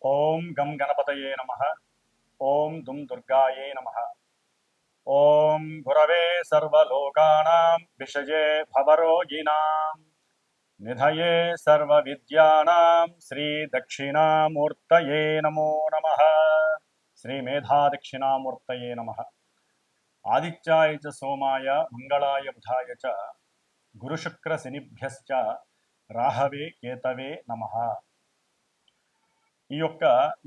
ఓం గం గణపతయే నమః. ఓం దుం దుర్గాయే నమః. ఓం గురవే సర్వలోకానాం విషజే భవరోగిణాం నిధయే సర్వవిద్యానాం శ్రీ దక్షిణామూర్తయే నమో నమః. శ్రీ మేధా దక్షిణామూర్తయే నమః. ఆదిత్యాయ చ సోమాయ మంగళాయ బుధాయ చ గురుశుక్రశనిభ్యశ్చ రాహవే కేతవే నమః. ఈ యొక్క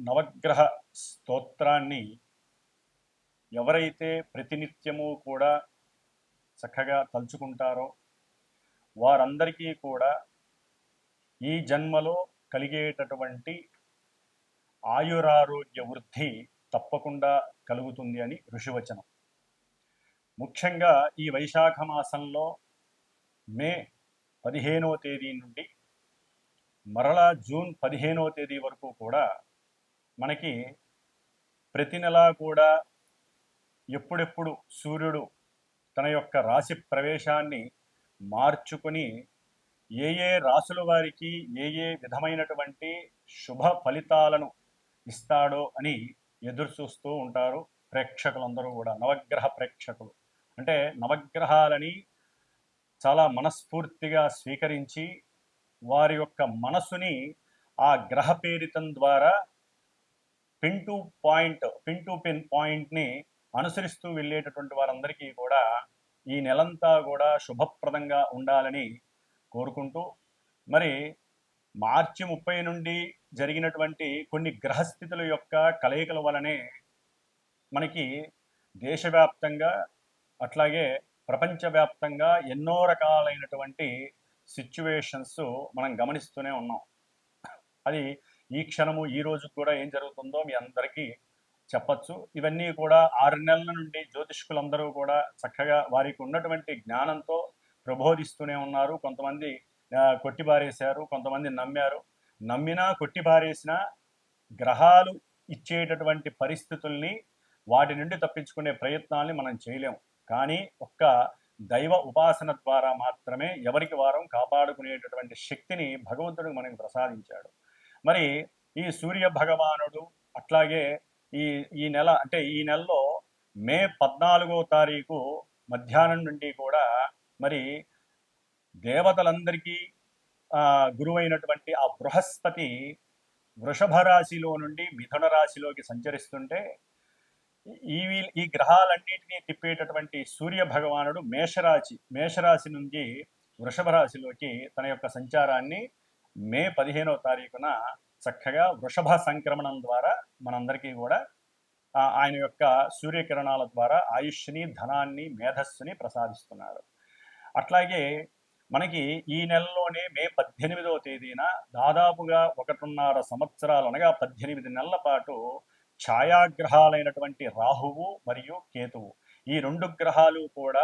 నవగ్రహ స్తోత్రాన్ని ఎవరైతే ప్రతినిత్యము కూడా చక్కగా తలుచుకుంటారో వారందరికీ కూడా ఈ జన్మలో కలిగేటటువంటి ఆయురారోగ్య వృద్ధి తప్పకుండా కలుగుతుంది అని ఋషివచనం. ముఖ్యంగా ఈ వైశాఖ మాసంలో మే 15వ తేదీ నుండి మరలా జూన్ 15వ తేదీ వరకు కూడా మనకి ప్రతి నెలా కూడా ఎప్పుడెప్పుడు సూర్యుడు తన యొక్క రాశి ప్రవేశాన్ని మార్చుకుని ఏ ఏ రాసుల వారికి ఏ ఏ విధమైనటువంటి శుభ ఫలితాలను ఇస్తాడో అని ఎదురు చూస్తూ ఉంటారు ప్రేక్షకులందరూ కూడా. నవగ్రహ ప్రేక్షకులు అంటే నవగ్రహాలని చాలా మనస్ఫూర్తిగా స్వీకరించి వారి యొక్క మనసుని ఆ గ్రహ పేరితం ద్వారా పిన్ టు పిన్ పాయింట్ని అనుసరిస్తూ వెళ్ళేటటువంటి వారందరికీ కూడా ఈ నెలంతా కూడా శుభప్రదంగా ఉండాలని కోరుకుంటూ, మరి మార్చి 30 నుండి జరిగినటువంటి కొన్ని గ్రహస్థితుల యొక్క కలయికల వలనే మనకి దేశవ్యాప్తంగా అట్లాగే ప్రపంచవ్యాప్తంగా ఎన్నో రకాలైనటువంటి సిచ్యువేషన్స్ మనం గమనిస్తూనే ఉన్నాం. అది ఈ క్షణము ఈ రోజు కూడా ఏం జరుగుతుందో మీ అందరికీ చెప్పచ్చు. ఇవన్నీ కూడా 6 నెలల నుండి జ్యోతిష్కులందరూ కూడా చక్కగా వారికి ఉన్నటువంటి జ్ఞానంతో ప్రబోధిస్తూనే ఉన్నారు. కొంతమంది కొట్టిబారేశారు, కొంతమంది నమ్మారు. నమ్మినా కొట్టిబారేసిన గ్రహాలు ఇచ్చేటటువంటి పరిస్థితుల్ని వాటి నుండి తప్పించుకునే ప్రయత్నాల్ని మనం చేయలేము. కానీ ఒక్క దైవ ఉపాసన ద్వారా మాత్రమే ఎవరికి వారం కాపాడుకునేటటువంటి శక్తిని భగవంతుడు మనకు ప్రసాదించాడు. మరి ఈ సూర్య భగవానుడు అట్లాగే ఈ నెల అంటే ఈ నెలలో మే 14వ తారీఖు మధ్యాహ్నం నుండి కూడా మరి దేవతలందరికీ గురువైనటువంటి ఆ బృహస్పతి వృషభ రాశిలో నుండి మిథున రాశిలోకి సంచరిస్తుంటే ఈ గ్రహాలన్నింటినీ తిప్పేటటువంటి సూర్య భగవానుడు మేషరాశి నుంచి వృషభ రాశిలోకి తన యొక్క సంచారాన్ని మే 15వ తారీఖున చక్కగా వృషభ సంక్రమణం ద్వారా మనందరికీ కూడా ఆయన యొక్క సూర్యకిరణాల ద్వారా ఆయుష్ని, ధనాన్ని, మేధస్సుని ప్రసాదిస్తున్నాడు. అట్లాగే మనకి ఈ నెలలోనే మే 18వ తేదీన దాదాపుగా 1.5 సంవత్సరాలు అనగా 18 నెలల పాటు ఛాయాగ్రహాలైనటువంటి రాహువు మరియు కేతువు, ఈ 2 గ్రహాలు కూడా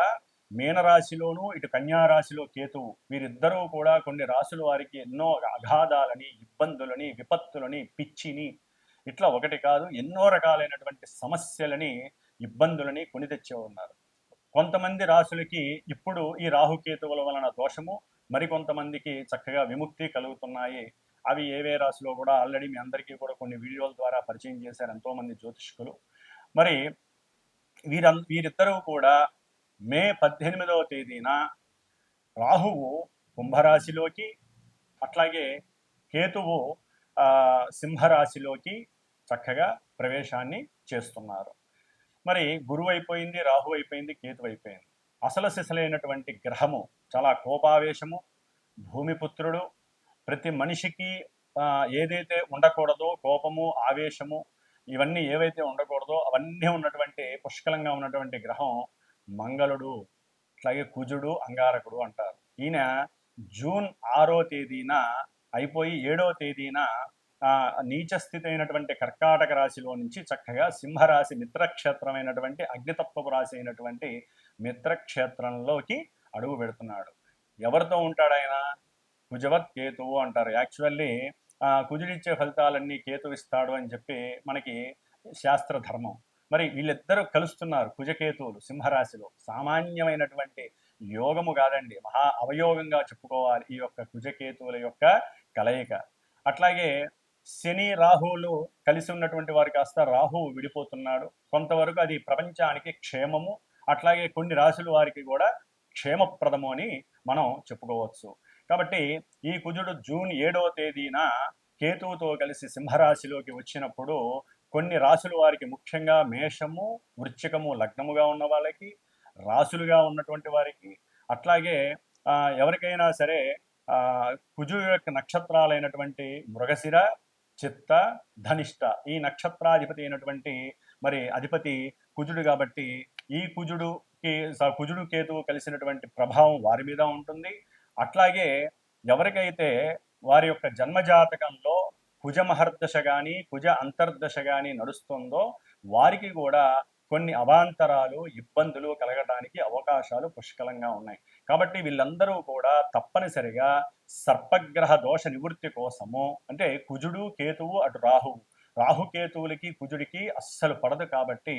మీనరాశిలోను ఇటు కన్యారాశిలో కేతువు, వీరిద్దరూ కూడా కొన్ని రాశుల వారికి ఎన్నో అగాధాలని, ఇబ్బందులని, విపత్తులని, పిచ్చిని, ఇట్లా ఒకటి కాదు ఎన్నో రకాలైనటువంటి సమస్యలని, ఇబ్బందులని కొని తెచ్చే ఉన్నారు. కొంతమంది రాశులకి ఇప్పుడు ఈ రాహుకేతువుల వలన దోషము, మరికొంతమందికి చక్కగా విముక్తి కలుగుతున్నాయి. అవి ఏవే రాశిలో కూడా ఆల్రెడీ మీ అందరికీ కూడా కొన్ని వీడియోల ద్వారా పరిచయం చేశారు ఎంతోమంది జ్యోతిష్కులు. మరి వీరిద్దరూ కూడా మే 18వ తేదీన రాహువు కుంభరాశిలోకి అట్లాగే కేతువు సింహరాశిలోకి చక్కగా ప్రవేశాన్ని చేస్తున్నారు. మరి గురువు అయిపోయింది, రాహు అయిపోయింది, కేతు అయిపోయింది. అసలు సిసలైనటువంటి గ్రహము, చాలా కోపావేశము, భూమిపుత్రుడు, ప్రతి మనిషికి ఏదైతే ఉండకూడదో కోపము, ఆవేశము, ఇవన్నీ ఏవైతే ఉండకూడదో అవన్నీ ఉన్నటువంటి పుష్కలంగా ఉన్నటువంటి గ్రహం మంగళుడు, అట్లాగే కుజుడు, అంగారకుడు అంటారు. ఈయన జూన్ 6వ తేదీన అయిపోయి 7వ తేదీన నీచస్థితి అయినటువంటి కర్కాటక రాశిలో నుంచి చక్కగా సింహరాశి మిత్రక్షేత్రమైనటువంటి అగ్నితత్వపు రాశి అయినటువంటి మిత్రక్షేత్రంలోకి అడుగు పెడుతున్నాడు. ఎవరితో ఉంటాడు ఆయన? కుజవత్ కేతువు అంటారు. యాక్చువల్లీ కుజుడిచ్చే ఫలితాలన్నీ కేతు ఇస్తాడు అని చెప్పి మనకి శాస్త్ర ధర్మం. మరి వీళ్ళిద్దరూ కలుస్తున్నారు కుజకేతువులు సింహరాశిలో. సామాన్యమైనటువంటి యోగము కాదండి, మహా అవయోగంగా చెప్పుకోవాలి ఈ యొక్క కుజకేతువుల యొక్క కలయిక. అట్లాగే శని రాహువులు కలిసి ఉన్నటువంటి వారు కాస్త రాహువు విడిపోతున్నాడు. కొంతవరకు అది ప్రపంచానికి క్షేమము, అట్లాగే కొన్ని రాశుల వారికి కూడా క్షేమప్రదము అని మనం చెప్పుకోవచ్చు. కాబట్టి ఈ కుజుడు జూన్ 7వ తేదీన కేతువుతో కలిసి సింహరాశిలోకి వచ్చినప్పుడు కొన్ని రాశుల వారికి, ముఖ్యంగా మేషము, వృశ్చికము లగ్నముగా ఉన్న వాళ్ళకి, రాశులుగా ఉన్నటువంటి వారికి, అట్లాగే ఎవరికైనా సరే కుజుడు యొక్క నక్షత్రాలైనటువంటి మృగశిర, చిత్త, ధనిష్ట ఈ నక్షత్రాధిపతి అయినటువంటి మరి అధిపతి కుజుడు కాబట్టి ఈ కుజుడు కేతువు కలిసినటువంటి ప్రభావం వారి మీద ఉంటుంది. అట్లాగే ఎవరికైతే వారి యొక్క జన్మజాతకంలో కుజ మహర్దశ కానీ కుజ అంతర్దశ కానీ నడుస్తుందో వారికి కూడా కొన్ని అవాంతరాలు, ఇబ్బందులు కలగడానికి అవకాశాలు పుష్కలంగా ఉన్నాయి. కాబట్టి వీళ్ళందరూ కూడా తప్పనిసరిగా సర్పగ్రహ దోష నివృత్తి కోసము, అంటే కుజుడు కేతువు అటు రాహుకేతువులకి కుజుడికి అస్సలు పడదు కాబట్టి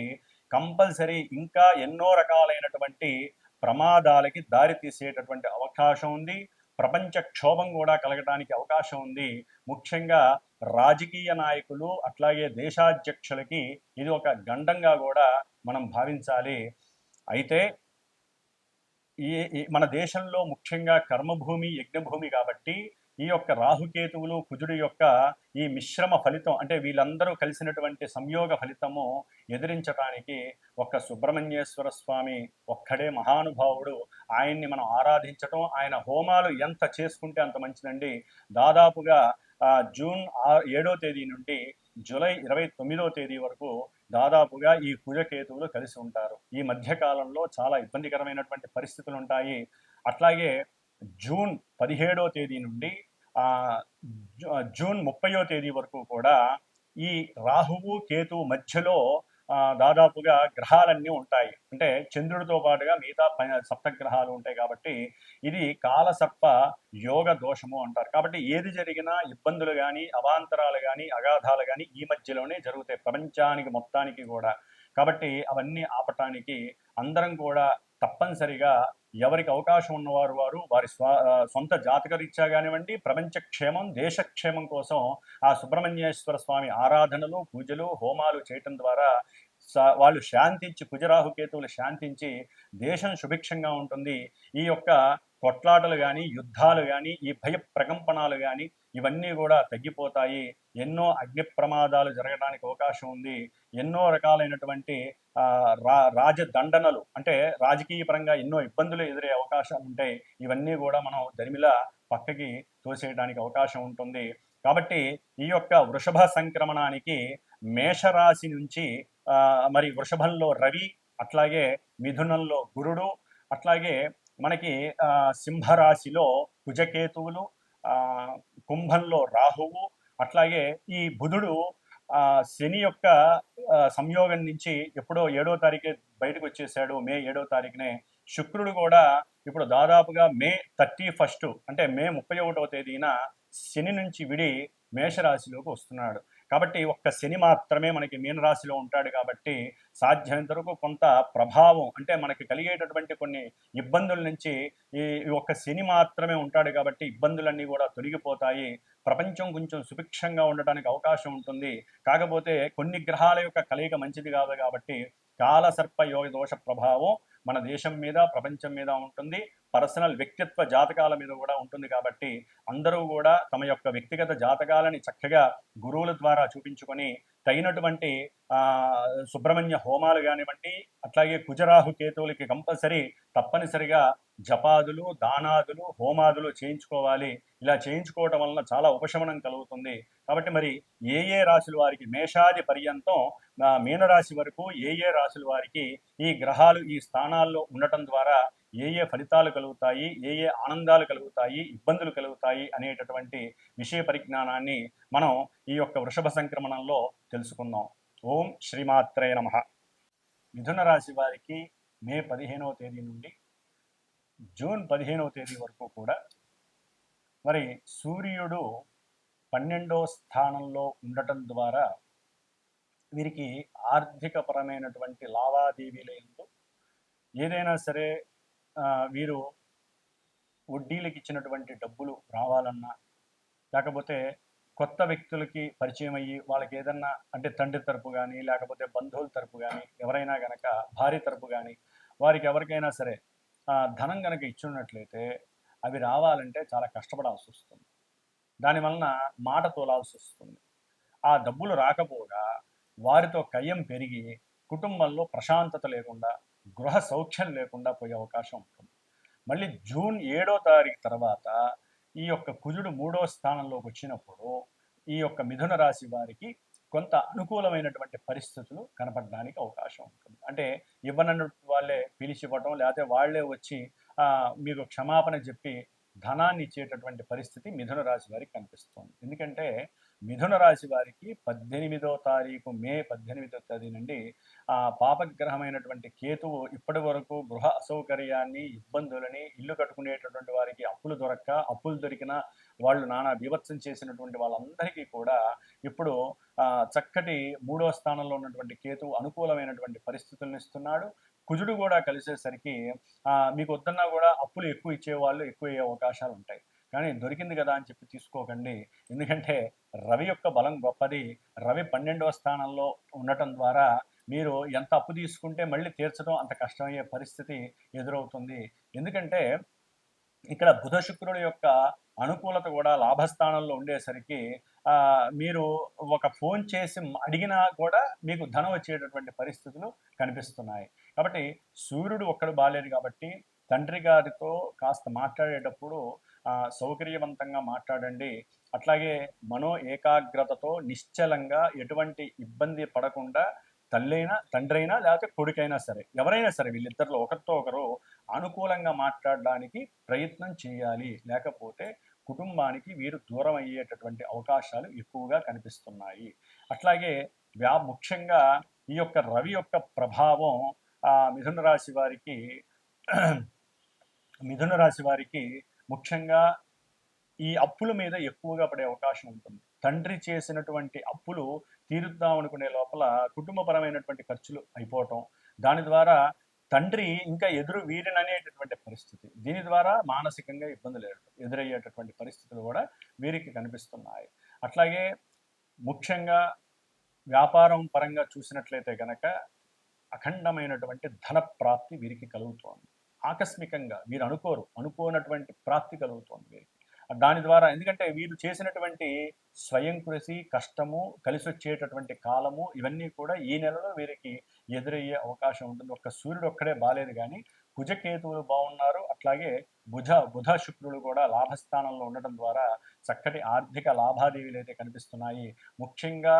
కంపల్సరీ ఇంకా ఎన్నో రకాలైనటువంటి ప్రమాదాలకి దారి తీసేటటువంటి అవకాశం ఉంది. ప్రపంచ క్షోభం కూడా కలగడానికి అవకాశం ఉంది. ముఖ్యంగా రాజకీయ నాయకులు అట్లాగే దేశాధ్యక్షులకి ఇది ఒక గండంగా కూడా మనం భావించాలి. అయితే మన దేశంలో ముఖ్యంగా కర్మభూమి, యజ్ఞభూమి కాబట్టి ఈ యొక్క రాహుకేతువులు కుజుడు యొక్క ఈ మిశ్రమ ఫలితం, అంటే వీళ్ళందరూ కలిసినటువంటి సంయోగ ఫలితము ఎదిరించడానికి ఒక్క సుబ్రహ్మణ్యేశ్వర స్వామి ఒక్కడే మహానుభావుడు. ఆయన్ని మనం ఆరాధించటం, ఆయన హోమాలు ఎంత చేసుకుంటే అంత మంచిదండి. దాదాపుగా జూన్ 7వ తేదీ నుండి జూలై 29వ తేదీ వరకు దాదాపుగా ఈ కుజకేతువులు కలిసి ఉంటారు. ఈ మధ్యకాలంలో చాలా ఇబ్బందికరమైనటువంటి పరిస్థితులు ఉంటాయి. అట్లాగే జూన్ 17వ తేదీ నుండి జూన్ 30వ తేదీ వరకు కూడా ఈ రాహువు కేతువు మధ్యలో దాదాపుగా గ్రహాలన్నీ ఉంటాయి. అంటే చంద్రుడితో పాటుగా మిగతా సప్తగ్రహాలు ఉంటాయి కాబట్టి ఇది కాలసర్ప యోగ దోషము అంటారు. కాబట్టి ఏది జరిగినా ఇబ్బందులు కానీ, అవాంతరాలు కానీ, అగాధాలు కానీ ఈ మధ్యలోనే జరుగుతాయి ప్రపంచానికి మొత్తానికి కూడా. కాబట్టి అవన్నీ ఆపటానికి అందరం కూడా తప్పనిసరిగా ఎవరికి అవకాశం ఉన్నవారు వారి సొంత జాతకరీత్యా కానివ్వండి, ప్రపంచ క్షేమం, దేశక్షేమం కోసం ఆ సుబ్రహ్మణ్యేశ్వర స్వామి ఆరాధనలు, పూజలు, హోమాలు చేయటం ద్వారా వాళ్ళు శాంతించి, కుజరాహుకేతువులు శాంతించి దేశం సుభిక్షంగా ఉంటుంది. ఈ యొక్క కొట్లాటలు కానీ, యుద్ధాలు కానీ, ఈ భయ ప్రకంపనాలు కానీ ఇవన్నీ కూడా తగ్గిపోతాయి. ఎన్నో అగ్ని ప్రమాదాలు జరగడానికి అవకాశం ఉంది. ఎన్నో రకాలైనటువంటి రాజదండనలు, అంటే రాజకీయ పరంగా ఎన్నో ఇబ్బందులు ఎదురే అవకాశాలు ఉంటాయి. ఇవన్నీ కూడా మనం దరిమిలా పక్కకి తోసేయడానికి అవకాశం ఉంటుంది. కాబట్టి ఈ యొక్క వృషభ సంక్రమణానికి మేషరాశి నుంచి మరి వృషభంలో రవి, అట్లాగే మిథునంలో గురుడు, అట్లాగే మనకి సింహరాశిలో కుజకేతువులు, కుంభంలో రాహువు, అట్లాగే ఈ బుధుడు శని యొక్క సంయోగం నుంచి ఎప్పుడో 7వ తారీఖే బయటకు వచ్చేసాడు. మే 7వ తారీఖునే. శుక్రుడు కూడా ఇప్పుడు దాదాపుగా మే 31 అంటే మే 31వ తేదీన శని నుంచి విడి మేషరాశిలోకి వస్తున్నాడు. కాబట్టి ఒక్క శని మాత్రమే మనకి మీనరాశిలో ఉంటాడు కాబట్టి సాధ్యమైనంత వరకు కొంత ప్రభావం, అంటే మనకి కలిగేటటువంటి కొన్ని ఇబ్బందుల నుంచి ఈ ఒక్క శని మాత్రమే ఉంటాడు కాబట్టి ఇబ్బందులన్నీ కూడా తొలగిపోతాయి. ప్రపంచం కొంచెం సుభిక్షంగా ఉండడానికి అవకాశం ఉంటుంది. కాకపోతే కొన్ని గ్రహాల యొక్క కలయిక మంచిది కాదు కాబట్టి కాలసర్ప యోగ దోష ప్రభావం మన దేశం మీద, ప్రపంచం మీద ఉంటుంది. పర్సనల్ వ్యక్తిత్వ జాతకాల మీద కూడా ఉంటుంది. కాబట్టి అందరూ కూడా తమ యొక్క వ్యక్తిగత జాతకాలని చక్కగా గురువుల ద్వారా చూపించుకొని తగినటువంటి సుబ్రహ్మణ్య హోమాలు కానివ్వండి, అట్లాగే కుజరాహు కేతువులకి కంపల్సరీ తప్పనిసరిగా జపాదులు, దానాదులు, హోమాదులు చేయించుకోవాలి. ఇలా చేయించుకోవటం వలన చాలా ఉపశమనం కలుగుతుంది. కాబట్టి మరి ఏ రాశుల వారికి, మేషాది పర్యంతం మీనరాశి వరకు ఏ రాశుల వారికి ఈ గ్రహాలు ఈ స్థానాల్లో ఉండటం ద్వారా ఏ ఫలితాలు కలుగుతాయి, ఏ ఆనందాలు కలుగుతాయి, ఇబ్బందులు కలుగుతాయి అనేటటువంటి విషయ పరిజ్ఞానాన్ని మనం ఈ యొక్క వృషభ సంక్రమణంలో తెలుసుకుందాం. ఓం శ్రీమాత్రే నమః. మిథున రాశి వారికి మే 15వ తేదీ నుండి జూన్ 15వ తేదీ వరకు కూడా మరి సూర్యుడు 12వ స్థానంలో ఉండటం ద్వారా వీరికి ఆర్థికపరమైనటువంటి లావాదేవీలందు ఏదైనా సరే వీరు వడ్డీలకు ఇచ్చినటువంటి డబ్బులు రావాలన్నా, లేకపోతే కొత్త వ్యక్తులకి పరిచయం అయ్యి వాళ్ళకి ఏదన్నా అంటే తండ్రి తరపు కానీ లేకపోతే బంధువుల తరపు కానీ ఎవరైనా గనక భార్య తరపు కానీ వారికి ఎవరికైనా సరే ధనం గనక ఇచ్చున్నట్లయితే అవి రావాలంటే చాలా కష్టపడాల్సి వస్తుంది. దానివలన మాట తోలాల్సి వస్తుంది. ఆ డబ్బులు రాకపోగా వారితో కయ్యం పెరిగి కుటుంబంలో ప్రశాంతత లేకుండా గృహ సౌఖ్యం లేకుండా పోయే అవకాశం ఉంటుంది. మళ్ళీ జూన్ 7వ తారీఖు తర్వాత ఈ యొక్క కుజుడు 3వ స్థానంలోకి వచ్చినప్పుడు ఈ యొక్క మిథున రాశి వారికి కొంత అనుకూలమైనటువంటి పరిస్థితులు కనపడడానికి అవకాశం ఉంటుంది. అంటే ఇవ్వనన్నట్టు వాళ్ళే పిలిచి ఇవ్వటం, లేకపోతే వాళ్ళే వచ్చి మీకు క్షమాపణ చెప్పి ధనాన్ని ఇచ్చేటటువంటి పరిస్థితి మిథున రాశి వారికి కనిపిస్తుంది. ఎందుకంటే మిథున రాశి వారికి 18వ తారీఖు మే 18వ తేదీ నుండి పాపగ్రహమైనటువంటి కేతువు ఇప్పటి వరకు గృహ అసౌకర్యాన్ని, ఇబ్బందులని, ఇల్లు కట్టుకునేటటువంటి వారికి అప్పులు దొరికిన వాళ్ళు నానా బీభత్సం చేసినటువంటి వాళ్ళందరికీ కూడా ఇప్పుడు చక్కటి 3వ స్థానంలో ఉన్నటువంటి కేతువు అనుకూలమైనటువంటి పరిస్థితులను ఇస్తున్నాడు. కుజుడు కూడా కలిసేసరికి మీకు వద్దన్నా కూడా అప్పులు ఎక్కువ ఇచ్చేవాళ్ళు ఎక్కువ అయ్యే అవకాశాలు ఉంటాయి. కానీ దొరికింది కదా అని చెప్పి తీసుకోకండి. ఎందుకంటే రవి యొక్క బలం గొప్పది. రవి 12వ స్థానంలో ఉండటం ద్వారా మీరు ఎంత అప్పు తీసుకుంటే మళ్ళీ తీర్చడం అంత కష్టమయ్యే పరిస్థితి ఎదురవుతుంది. ఎందుకంటే ఇక్కడ బుధ శుక్రుడు యొక్క అనుకూలత కూడా లాభస్థానంలో ఉండేసరికి మీరు ఒక ఫోన్ చేసి అడిగినా కూడా మీకు ధనం వచ్చేటటువంటి పరిస్థితులు కనిపిస్తున్నాయి. కాబట్టి సూర్యుడు ఒక్కడు బాలేదు కాబట్టి తండ్రి గారితో కాస్త మాట్లాడేటప్పుడు సౌకర్యవంతంగా మాట్లాడండి. అట్లాగే మనో ఏకాగ్రతతో నిశ్చలంగా ఎటువంటి ఇబ్బంది పడకుండా తండ్రి అయినా లేకపోతే కొడుకైనా సరే ఎవరైనా సరే వీళ్ళిద్దరిలో ఒకరితో ఒకరు అనుకూలంగా మాట్లాడడానికి ప్రయత్నం చేయాలి. లేకపోతే కుటుంబానికి వీరు దూరం అయ్యేటటువంటి అవకాశాలు ఎక్కువగా కనిపిస్తున్నాయి. అట్లాగే ముఖ్యంగా ఈ యొక్క రవి యొక్క ప్రభావం మిథున రాశి వారికి ముఖ్యంగా ఈ అప్పుల మీద ఎక్కువగా పడే అవకాశం ఉంటుంది. తండ్రి చేసినటువంటి అప్పులు తీరుద్దాం అనుకునే లోపల కుటుంబపరమైనటువంటి ఖర్చులు అయిపోవటం, దాని ద్వారా తండ్రి ఇంకా వీరిననేటటువంటి పరిస్థితి, దీని ద్వారా మానసికంగా ఇబ్బందులు ఎదురయ్యేటటువంటి పరిస్థితులు కూడా వీరికి కనిపిస్తున్నాయి. అట్లాగే ముఖ్యంగా వ్యాపారం పరంగా చూసినట్లయితే కనుక అఖండమైనటువంటి ధన ప్రాప్తి వీరికి కలుగుతోంది. ఆకస్మికంగా వీరు అనుకోనటువంటి ప్రాప్తి కలుగుతోంది వీరికి. దాని ద్వారా ఎందుకంటే వీరు చేసినటువంటి స్వయం కృషి, కష్టము, కలిసి వచ్చేటటువంటి కాలము ఇవన్నీ కూడా ఈ నెలలో వీరికి ఎదురయ్యే అవకాశం ఉంటుంది. ఒక్క సూర్యుడు ఒక్కడే బాలేదు కానీ కుజకేతువులు బాగున్నారు. అట్లాగే బుధ శుక్రుడు కూడా లాభస్థానంలో ఉండటం ద్వారా చక్కటి ఆర్థిక లాభాదేవీలు అయితే కనిపిస్తున్నాయి. ముఖ్యంగా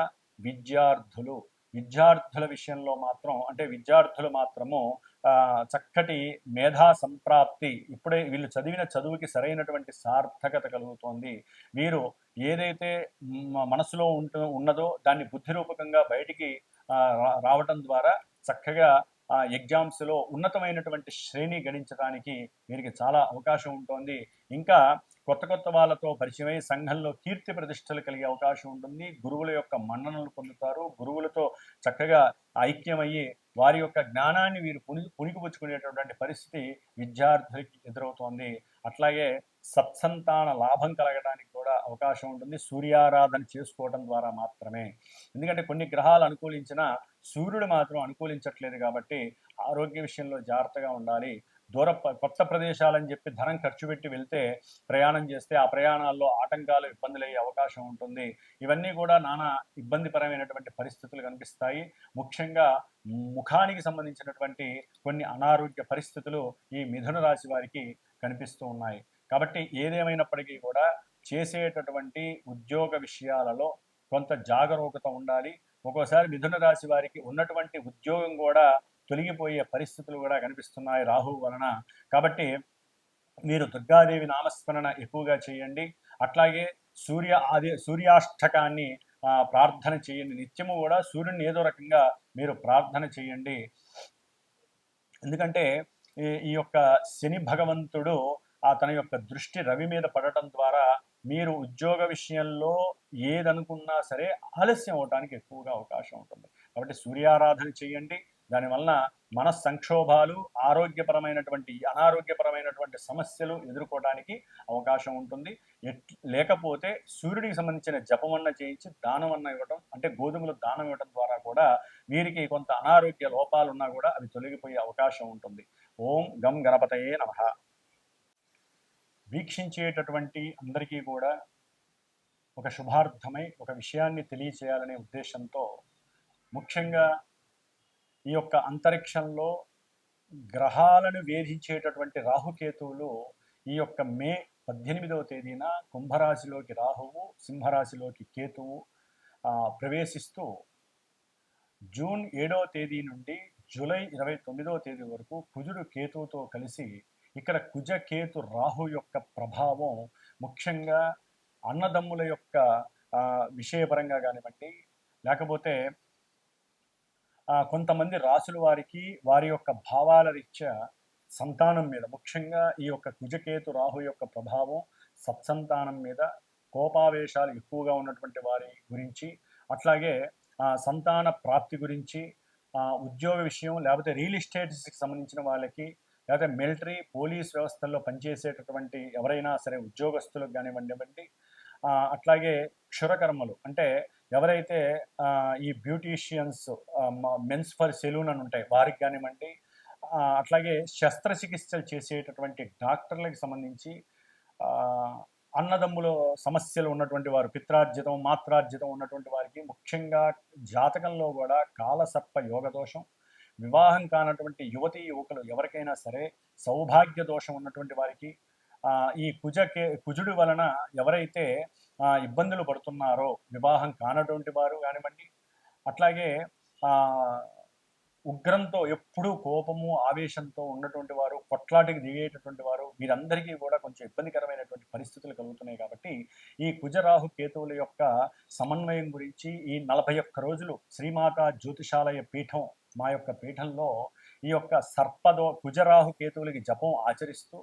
విద్యార్థుల విషయంలో మాత్రం అంటే విద్యార్థులు మాత్రము చక్కటి మేధా సంప్రాప్తి, ఇప్పుడే వీళ్ళు చదివిన చదువుకి సరైనటువంటి సార్థకత కలుగుతోంది. వీరు ఏదైతే మనసులో ఉన్నదో దాన్ని బుద్ధి రూపకంగా బయటికి రావటం ద్వారా చక్కగా ఎగ్జామ్స్లో ఉన్నతమైనటువంటి శ్రేణి గణించడానికి వీరికి చాలా అవకాశం ఉంటుంది. ఇంకా కొత్త వాళ్ళతో పరిచయమై సంఘంలో కీర్తి ప్రతిష్టలు కలిగే అవకాశం ఉంటుంది. గురువుల యొక్క మన్ననలు పొందుతారు. గురువులతో చక్కగా ఐక్యమయ్యి వారి యొక్క జ్ఞానాన్ని వీరు పుణికిపుచ్చుకునేటటువంటి పరిస్థితి విద్యార్థులకి ఎదురవుతోంది. అట్లాగే సత్సంతాన లాభం కలగడానికి కూడా అవకాశం ఉంటుంది సూర్యారాధన చేసుకోవడం ద్వారా మాత్రమే. ఎందుకంటే కొన్ని గ్రహాలు అనుకూలించినా సూర్యుడు మాత్రం అనుకూలించట్లేదు కాబట్టి ఆరోగ్య విషయంలో జాగ్రత్తగా ఉండాలి. కొత్త ప్రదేశాలని చెప్పి ధనం ఖర్చు పెట్టి వెళ్తే ప్రయాణం చేస్తే ఆ ప్రయాణాల్లో ఆటంకాలు, ఇబ్బందులు అయ్యే అవకాశం ఉంటుంది. ఇవన్నీ కూడా నానా ఇబ్బందిపరమైనటువంటి పరిస్థితులు కనిపిస్తాయి. ముఖ్యంగా ముఖానికి సంబంధించినటువంటి కొన్ని అనారోగ్య పరిస్థితులు ఈ మిథున రాశి వారికి కనిపిస్తూ ఉన్నాయి. కాబట్టి ఏదేమైనప్పటికీ కూడా చేసేటటువంటి ఉద్యోగ విషయాలలో కొంత జాగరూకత ఉండాలి. ఒక్కోసారి మిథున రాశి వారికి ఉన్నటువంటి ఉద్యోగం కూడా తొలగిపోయే పరిస్థితులు కూడా కనిపిస్తున్నాయి రాహువు వలన. కాబట్టి మీరు దుర్గాదేవి నామస్మరణ ఎక్కువగా చేయండి. అట్లాగే సూర్యాష్టకాన్ని ప్రార్థన చేయండి. నిత్యము కూడా సూర్యుని ఏదో రకంగా మీరు ప్రార్థన చేయండి. ఎందుకంటే ఈ యొక్క శని భగవంతుడు తన యొక్క దృష్టి రవి మీద పడటం ద్వారా మీరు ఉద్యోగ విషయంలో ఏదనుకున్నా సరే ఆలస్యం అవడానికి ఎక్కువగా అవకాశం ఉంటుంది. కాబట్టి సూర్యారాధన చేయండి. దానివలన మనస్సంక్షోభాలు, ఆరోగ్యపరమైనటువంటి అనారోగ్యపరమైనటువంటి సమస్యలు ఎదుర్కోవడానికి అవకాశం ఉంటుంది. లేకపోతే సూర్యుడికి సంబంధించిన జపమన్న చేయించి దానమన్న ఇవ్వటం, అంటే గోధుమలు దానం ఇవ్వడం ద్వారా కూడా వీరికి కొంత అనారోగ్య లోపాలు ఉన్నా కూడా అవి తొలగిపోయే అవకాశం ఉంటుంది. ఓం గం గణపతయే నమః. వీక్షించేటటువంటి అందరికీ కూడా ఒక శుభార్థమై ఒక విషయాన్ని తెలియచేయాలనే ఉద్దేశంతో ముఖ్యంగా ఈ యొక్క అంతరిక్షంలో గ్రహాలను వేధించేటటువంటి రాహుకేతువులు ఈ యొక్క మే 18వ తేదీన కుంభరాశిలోకి రాహువు, సింహరాశిలోకి కేతువు ప్రవేశిస్తూ జూన్ 7వ తేదీ నుండి జూలై 29వ తేదీ వరకు కుజుడు కేతువుతో కలిసి ఇక్కడ కుజ కేతు రాహు యొక్క ప్రభావం ముఖ్యంగా అన్నదమ్ముల యొక్క విషయపరంగా కానివ్వండి, లేకపోతే కొంతమంది రాసుల వారికి వారి యొక్క భావాల రీత్యా సంతానం మీద, ముఖ్యంగా ఈ యొక్క కుజకేతు రాహు యొక్క ప్రభావం సత్సంతానం మీద, కోపావేశాలు ఎక్కువగా ఉన్నటువంటి వారి గురించి, అట్లాగే సంతాన ప్రాప్తి గురించి, ఉద్యోగ విషయం, లేకపోతే రియల్ ఎస్టేట్స్కి సంబంధించిన వాళ్ళకి, లేకపోతే మిలిటరీ పోలీస్ వ్యవస్థల్లో పనిచేసేటటువంటి ఎవరైనా సరే ఉద్యోగస్తులకు కానివ్వండి, అట్లాగే క్షురకర్మలు అంటే ఎవరైతే ఈ బ్యూటీషియన్స్, మెన్స్ ఫర్ సెలూన్ అని ఉంటాయి వారికి కానివ్వండి, అట్లాగే శస్త్రచికిత్సలు చేసేటటువంటి డాక్టర్లకు సంబంధించి, అన్నదమ్ముల సమస్యలు ఉన్నటువంటి వారు, పిత్రార్జితం మాత్రార్జితం ఉన్నటువంటి వారికి, ముఖ్యంగా జాతకంలో కూడా కాలసర్ప యోగ దోషం, వివాహం కానటువంటి యువతీ యువకులు ఎవరికైనా సరే సౌభాగ్య దోషం ఉన్నటువంటి వారికి, ఈ కుజుడి వలన ఎవరైతే ఇబ్బందులు పడుతున్నారో వివాహం కానటువంటి వారు కానివ్వండి, అట్లాగే ఉగ్రంతో ఎప్పుడూ కోపము ఆవేశంతో ఉన్నటువంటి వారు, కొట్లాటికి దిగేటటువంటి వారు, వీరందరికీ కూడా కొంచెం ఇబ్బందికరమైనటువంటి పరిస్థితులు కలుగుతున్నాయి. కాబట్టి ఈ కుజరాహు కేతువుల యొక్క సమన్వయం గురించి ఈ 41 రోజులు శ్రీమాత జ్యోతిషాలయ పీఠం, మా యొక్క పీఠంలో ఈ యొక్క కుజరాహు కేతువులకి జపం ఆచరిస్తూ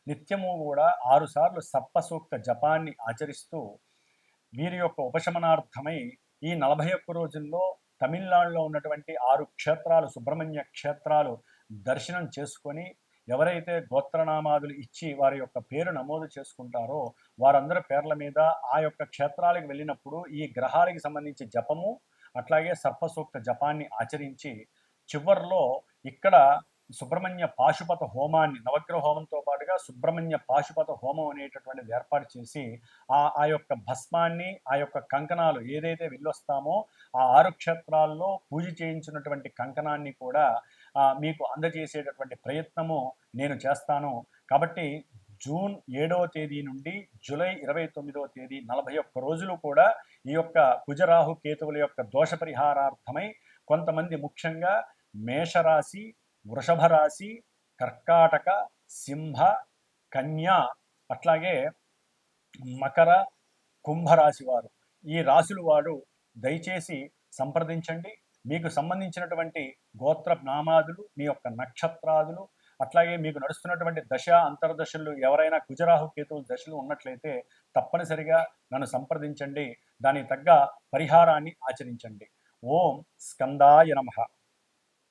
నిత్యము కూడా 6 సార్లు సర్ప సూక్త జపాన్ని ఆచరిస్తూ వీరి యొక్క ఉపశమనార్థమై ఈ 41 రోజుల్లో తమిళనాడులో ఉన్నటువంటి 6 క్షేత్రాలు, సుబ్రహ్మణ్య క్షేత్రాలు దర్శనం చేసుకొని ఎవరైతే గోత్రనామాదులు ఇచ్చి వారి యొక్క పేరు నమోదు చేసుకుంటారో వారందరి పేర్ల మీద ఆ యొక్క క్షేత్రాలకు వెళ్ళినప్పుడు ఈ గ్రహాలకి సంబంధించి జపము, అట్లాగే సర్పసూక్త జపాన్ని ఆచరించి చివర్లో ఇక్కడ సుబ్రహ్మణ్య పాశుపత హోమాన్ని, నవగ్రహ హోమంతో పాటుగా సుబ్రహ్మణ్య పాశుపత హోమం అనేటటువంటిది ఏర్పాటు చేసి ఆ యొక్క భస్మాన్ని, ఆ యొక్క కంకణాలు ఏదైతే వెళ్ళొస్తామో ఆ 6 క్షేత్రాల్లో పూజ చేయించినటువంటి కంకణాన్ని కూడా మీకు అందజేసేటటువంటి ప్రయత్నము నేను చేస్తాను. కాబట్టి జూన్ 7వ తేదీ నుండి జూలై 29వ తేదీ 41 రోజులు కూడా ఈ యొక్క కుజరాహు కేతువుల యొక్క దోష పరిహారార్థమై కొంతమంది ముఖ్యంగా మేషరాశి, వృషభ రాశి, కర్కాటక, సింహ, కన్య, అట్లాగే మకర, కుంభరాశి వారు, ఈ రాశులు వారు దయచేసి సంప్రదించండి. మీకు సంబంధించినటువంటి గోత్ర నామాదులు, మీ యొక్క నక్షత్రాదులు, అట్లాగే మీకు నడుస్తున్నటువంటి దశ అంతర్దశలు ఎవరైనా కుజరాహు కేతువుల దశలు ఉన్నట్లయితే తప్పనిసరిగా నన్ను సంప్రదించండి. దానికి తగ్గ పరిహారాన్ని ఆచరించండి. ఓం స్కందాయ నమః.